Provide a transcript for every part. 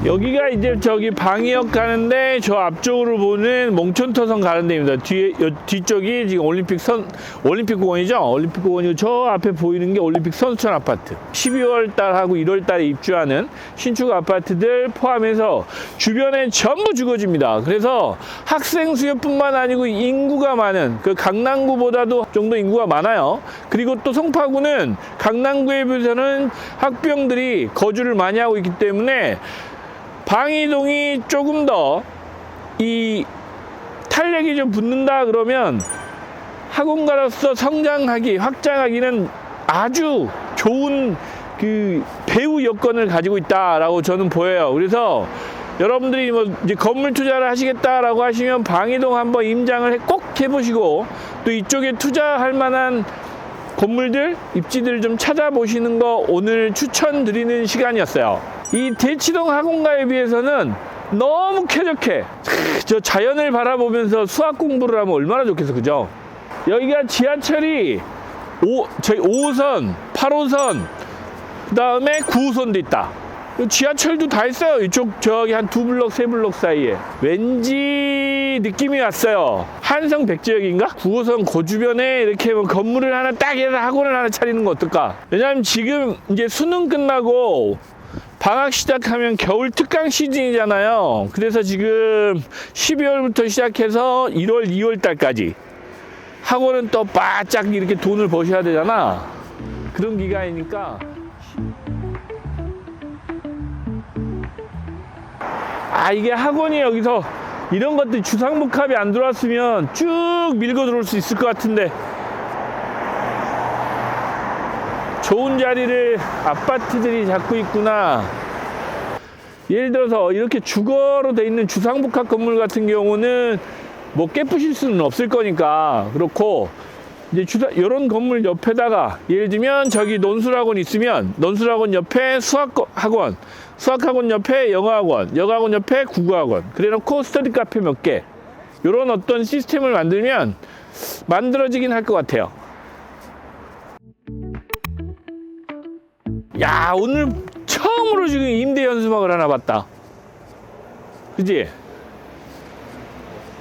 여기가 이제 저기 방위역 가는데 저 앞쪽으로 보는 몽촌터선 가는 데입니다. 뒤쪽이 지금 올림픽공원이죠. 올림픽공원이고 저 앞에 보이는 게 올림픽 선수촌 아파트. 12월 달하고 1월 달에 입주하는 신축 아파트들 포함해서 주변에 전부 주거지입니다. 그래서 학생 수요뿐만 아니고 인구가 많은 그 강남구보다도 정도 인구가 많아요. 그리고 또 송파구는 강남구에 비해서는 학부형들이 거주를 많이 하고 있기 때문에 방이동이 조금 더 이 탄력이 좀 붙는다 그러면 학원가로서 확장하기는 아주 좋은 그 배후 여건을 가지고 있다라고 저는 보여요. 그래서 여러분들이 뭐 이제 건물 투자를 하시겠다라고 하시면 방이동 한번 임장을 꼭 해보시고 또 이쪽에 투자할 만한 건물들, 입지들을 좀 찾아보시는 거 오늘 추천드리는 시간이었어요. 이 대치동 학원가에 비해서는 너무 쾌적해. 저 자연을 바라보면서 수학 공부를 하면 얼마나 좋겠어, 그죠? 여기가 지하철이 저희 5호선, 8호선, 그 다음에 9호선도 있다. 지하철도 다 있어요. 이쪽 저기 한 2블럭, 3블럭 사이에. 왠지 느낌이 왔어요. 한성 백제역인가? 9호선 그 주변에 이렇게 뭐 건물을 하나 딱 해서 학원을 하나 차리는 거 어떨까? 왜냐면 지금 이제 수능 끝나고 방학 시작하면 겨울 특강 시즌이잖아요. 그래서 지금 12월부터 시작해서 1월, 2월 달까지 학원은 또 바짝 이렇게 돈을 버셔야 되잖아. 그런 기간이니까 이게 학원이 여기서 이런 것들 주상복합이 안 들어왔으면 쭉 밀고 들어올 수 있을 것 같은데 좋은 자리를 아파트들이 잡고 있구나. 예를 들어서 이렇게 주거로 돼 있는 주상복합 건물 같은 경우는 뭐 깨부실 수는 없을 거니까 그렇고 이제 이런 건물 옆에다가 예를 들면 저기 논술학원 있으면 논술학원 옆에 수학학원 옆에 영어학원 옆에 국어학원 그래놓고 스터디 카페 몇 개 이런 어떤 시스템을 만들면 만들어지긴 할 것 같아요. 야, 오늘 처음으로 지금 임대 연수막을 하나 봤다. 그지?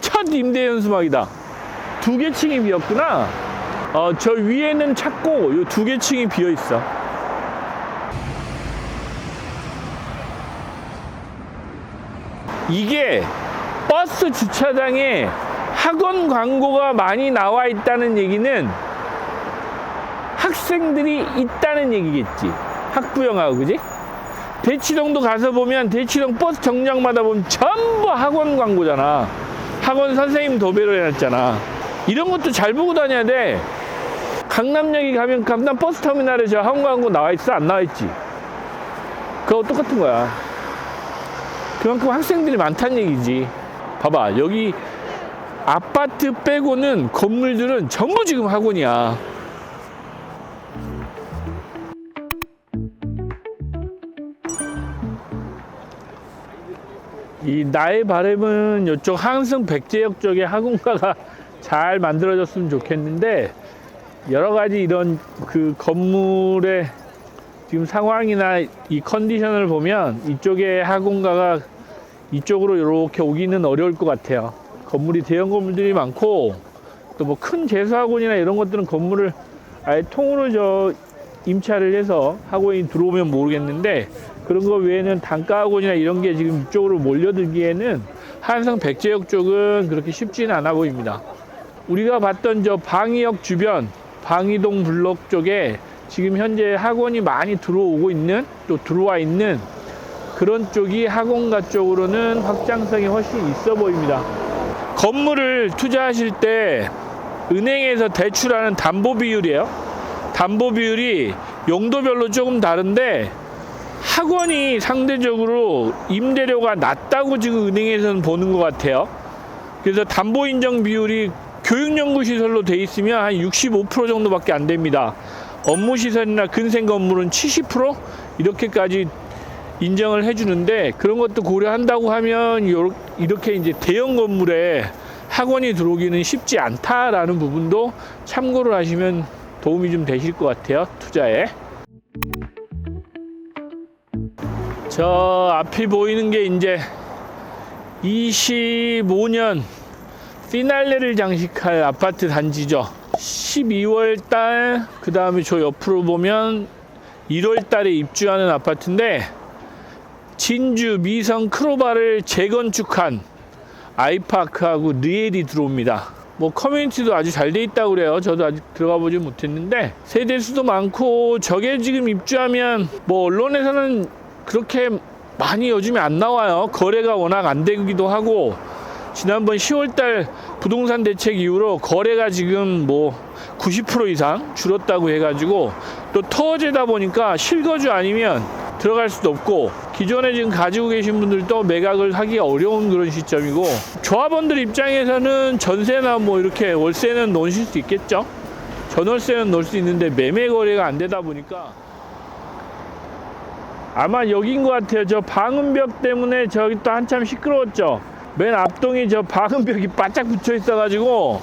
첫 임대 연수막이다. 2개 층이 비었구나. 저 위에는 찾고 요 2개 층이 비어 있어. 이게 버스 주차장에 학원 광고가 많이 나와 있다는 얘기는 학생들이 있다는 얘기겠지. 학부형하고, 그지? 대치동도 가서 보면 대치동 버스 정류장마다 보면 전부 학원 광고잖아. 학원 선생님 도배로 해놨잖아. 이런 것도 잘 보고 다녀야 돼. 강남역에 가면 강남 버스터미널에 저 학원 광고 나와 있어? 안 나와 있지? 그거 똑같은 거야. 그만큼 학생들이 많다는 얘기지. 봐봐, 여기 아파트 빼고는 건물들은 전부 지금 학원이야. 나의 바람은 이쪽 한성 백제역 쪽에 학원가가 잘 만들어졌으면 좋겠는데 여러 가지 이런 그 건물의 지금 상황이나 이 컨디션을 보면 이쪽에 학원가가 이쪽으로 이렇게 오기는 어려울 것 같아요. 건물이 대형 건물들이 많고 또 뭐 큰 재수학원이나 이런 것들은 건물을 아예 통으로 임차를 해서 학원이 들어오면 모르겠는데 그런 거 외에는 단가학원이나 이런 게 지금 이쪽으로 몰려들기에는 한성 백제역 쪽은 그렇게 쉽지는 않아 보입니다. 우리가 봤던 저 방위역 주변 방위동 블록 쪽에 지금 현재 학원이 많이 들어오고 있는 또 들어와 있는 그런 쪽이 학원가 쪽으로는 확장성이 훨씬 있어 보입니다. 건물을 투자하실 때 은행에서 대출하는 담보 비율이에요. 담보 비율이 용도별로 조금 다른데 학원이 상대적으로 임대료가 낮다고 지금 은행에서는 보는 것 같아요. 그래서 담보 인정 비율이 교육연구시설로 돼 있으면 한 65% 정도밖에 안 됩니다. 업무시설이나 근생 건물은 70% 이렇게까지 인정을 해주는데 그런 것도 고려한다고 하면 이렇게 이제 대형 건물에 학원이 들어오기는 쉽지 않다라는 부분도 참고를 하시면 도움이 좀 되실 것 같아요. 투자에. 저 앞이 보이는 게 이제 25년 피날레를 장식할 아파트 단지죠. 12월 달, 그 다음에 저 옆으로 보면 1월 달에 입주하는 아파트인데, 진주 미성 크로바를 재건축한 아이파크하고 르엘이 들어옵니다. 뭐 커뮤니티도 아주 잘 돼 있다고 그래요. 저도 아직 들어가 보지 못했는데 세대수도 많고, 저게 지금 입주하면 뭐 언론에서는 그렇게 많이 요즘에 안 나와요. 거래가 워낙 안 되기도 하고, 지난번 10월달 부동산 대책 이후로 거래가 지금 뭐 90% 이상 줄었다고 해가지고, 또 터제다 보니까 실거주 아니면 들어갈 수도 없고, 기존에 지금 가지고 계신 분들도 매각을 하기 어려운 그런 시점이고, 조합원들 입장에서는 전세나 뭐 이렇게 월세는 놓으실 수 있겠죠. 전월세는 놓을 수 있는데 매매 거래가 안 되다 보니까 아마 여긴 것 같아요. 저 방음벽 때문에 저기 또 한참 시끄러웠죠. 맨 앞동이 저 방음벽이 바짝 붙여 있어가지고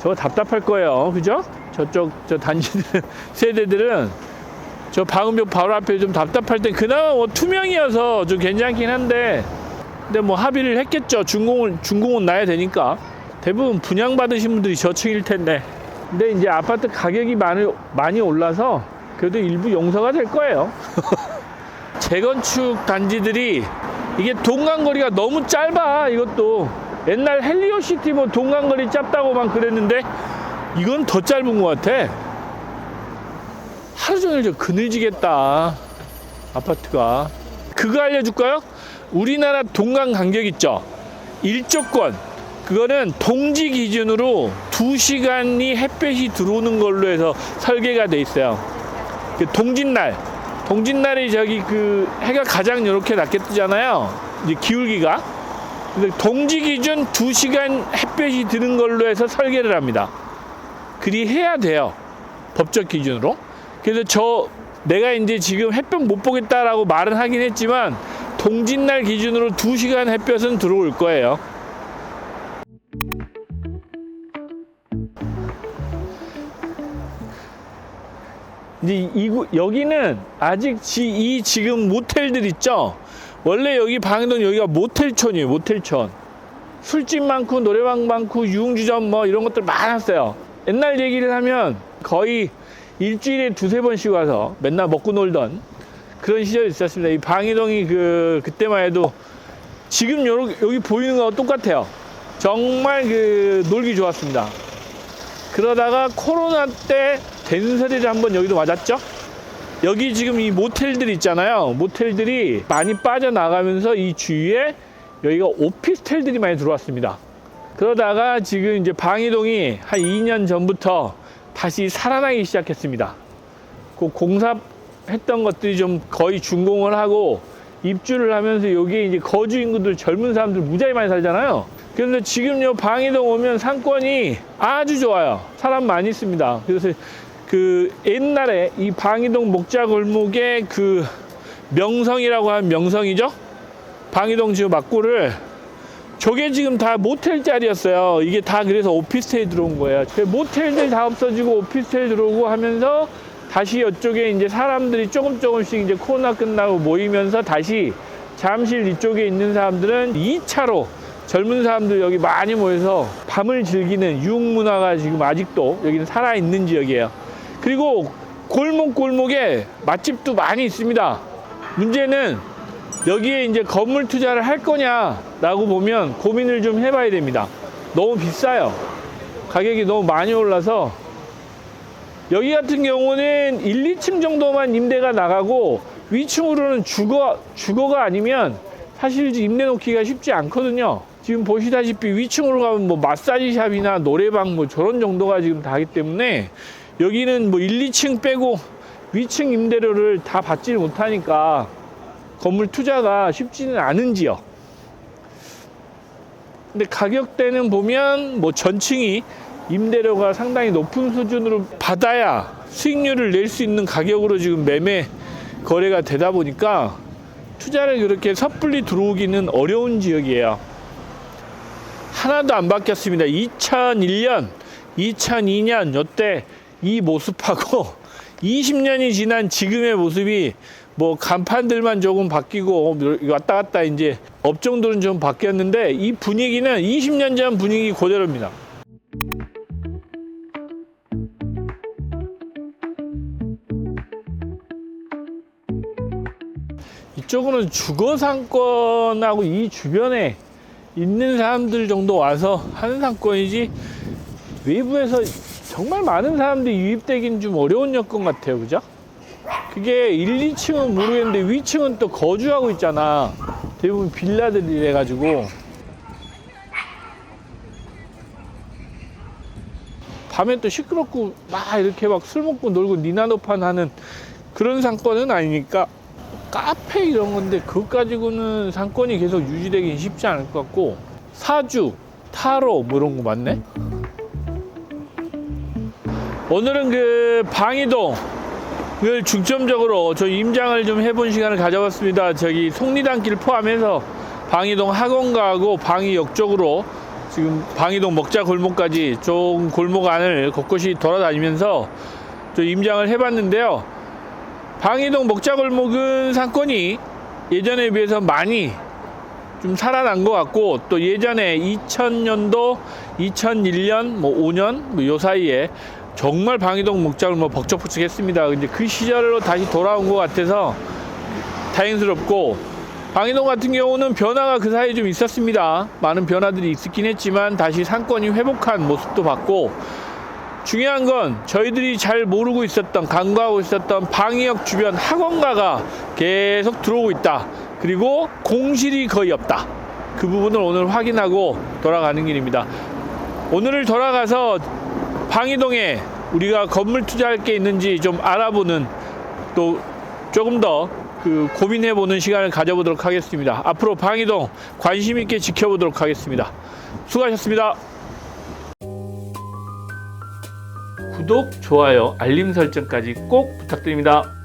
저거 답답할 거예요. 그죠? 저쪽 저 단지들 세대들은 저 방음벽 바로 앞에 좀 답답할 때, 그나마 뭐 투명이어서 좀 괜찮긴 한데, 근데 뭐 합의를 했겠죠. 준공은 나야 되니까. 대부분 분양받으신 분들이 저층일 텐데. 근데 이제 아파트 가격이 많이 올라서 그래도 일부 용서가 될 거예요. 재건축 단지들이 이게 동간거리가 너무 짧아. 이것도 옛날 헬리오시티 뭐 동간거리 짧다고만 그랬는데 이건 더 짧은 것 같아. 하루 종일 저 그늘지겠다, 아파트가. 그거 알려줄까요? 우리나라 동간 간격 있죠. 1조권. 그거는 동지 기준으로 2시간이 햇볕이 들어오는 걸로 해서 설계가 돼 있어요. 그 동짓날이 저기 그 해가 가장 이렇게 낮게 뜨잖아요. 이제 기울기가. 근데 동지 기준 2시간 햇볕이 드는 걸로 해서 설계를 합니다. 그리 해야 돼요, 법적 기준으로. 그래서 내가 이제 지금 햇볕 못 보겠다라고 말은 하긴 했지만, 동짓날 기준으로 2시간 햇볕은 들어올 거예요. 이제 여기는 아직 이 지금 모텔들 있죠. 원래 여기 방해동 여기가 모텔촌이에요. 모텔촌. 술집 많고 노래방 많고 유흥주점 뭐 이런 것들 많았어요. 옛날 얘기를 하면 거의 일주일에 2-3번씩 와서 맨날 먹고 놀던 그런 시절이 있었습니다. 이 방해동이 그때만 해도 지금 여기 보이는 거와 똑같아요. 정말 놀기 좋았습니다. 그러다가 코로나 때 된소리를 한번 여기도 맞았죠. 여기 지금 이 모텔들 있잖아요. 모텔들이 많이 빠져나가면서 이 주위에 여기가 오피스텔들이 많이 들어왔습니다. 그러다가 지금 이제 방해동이 한 2년 전부터 다시 살아나기 시작했습니다. 그 공사했던 것들이 좀 거의 준공을 하고 입주를 하면서 여기에 이제 거주 인구들, 젊은 사람들 무지하게 많이 살잖아요. 그래서 지금 요 방해동 오면 상권이 아주 좋아요. 사람 많이 있습니다. 그래서 옛날에 이 방해동 목자골목의 명성이라고 하는 명성이죠. 방해동 지금 막구를, 저게 지금 다 모텔 자리였어요. 이게 다 그래서 오피스텔이 들어온 거예요. 모텔들 다 없어지고 오피스텔 들어오고 하면서 다시 이쪽에 이제 사람들이 조금씩 이제 코로나 끝나고 모이면서 다시 잠실 이쪽에 있는 사람들은 2차로 젊은 사람들 여기 많이 모여서 밤을 즐기는 유흥문화가 지금 아직도 여기는 살아있는 지역이에요. 그리고 골목에 맛집도 많이 있습니다. 문제는 여기에 이제 건물 투자를 할 거냐라고 보면 고민을 좀 해봐야 됩니다. 너무 비싸요. 가격이 너무 많이 올라서. 여기 같은 경우는 1, 2층 정도만 임대가 나가고 위층으로는 주거가 아니면 사실 임대 놓기가 쉽지 않거든요. 지금 보시다시피 위층으로 가면 뭐 마사지샵이나 노래방 뭐 저런 정도가 지금 다 하기 때문에 여기는 뭐 1, 2층 빼고 위층 임대료를 다 받지를 못하니까 건물 투자가 쉽지는 않은 지역. 근데 가격대는 보면 뭐 전층이 임대료가 상당히 높은 수준으로 받아야 수익률을 낼 수 있는 가격으로 지금 매매 거래가 되다 보니까 투자를 그렇게 섣불리 들어오기는 어려운 지역이에요. 하나도 안 바뀌었습니다. 2001년, 2002년 이때 이 모습하고 20년이 지난 지금의 모습이 뭐 간판들만 조금 바뀌고 왔다 갔다 이제 업종들은 좀 바뀌었는데 이 분위기는 20년 전 분위기 그대로입니다. 이쪽은 주거 상권하고 이 주변에 있는 사람들 정도 와서 하는 상권이지 외부에서 정말 많은 사람들이 유입되기는 좀 어려운 여건 같아요. 그죠? 그게 1, 2층은 모르겠는데 위층은 또 거주하고 있잖아. 대부분 빌라들이래 가지고 밤에 또 시끄럽고 막 이렇게 막 술 먹고 놀고 니나노판 하는 그런 상권은 아니니까 카페 이런 건데 그것 가지고는 상권이 계속 유지되긴 쉽지 않을 것 같고 사주, 타로 뭐 이런 거 맞네? 오늘은 그 방이동을 중점적으로 저 임장을 좀 해본 시간을 가져봤습니다. 저기 속리단길 포함해서 방이동 학원가하고 방이역 쪽으로 지금 방이동 먹자 골목까지 좀 골목 안을 곳곳이 돌아다니면서 저 임장을 해봤는데요. 방이동 먹자 골목은 상권이 예전에 비해서 많이 좀 살아난 것 같고 또 예전에 2000년도, 2001년, 뭐 5년 뭐 요 사이에 정말 방이동 먹자 골목 벅적벅적했습니다. 근데 그 시절로 다시 돌아온 것 같아서 다행스럽고 방이동 같은 경우는 변화가 그 사이에 좀 있었습니다. 많은 변화들이 있었긴 했지만 다시 상권이 회복한 모습도 봤고 중요한 건 저희들이 잘 모르고 있었던 간과하고 있었던 방이역 주변 학원가가 계속 들어오고 있다. 그리고 공실이 거의 없다. 그 부분을 오늘 확인하고 돌아가는 길입니다. 오늘을 돌아가서 방이동에 우리가 건물 투자할 게 있는지 좀 알아보는 또 조금 더 그 고민해보는 시간을 가져보도록 하겠습니다. 앞으로 방이동 관심 있게 지켜보도록 하겠습니다. 수고하셨습니다. 구독, 좋아요, 알림 설정까지 꼭 부탁드립니다.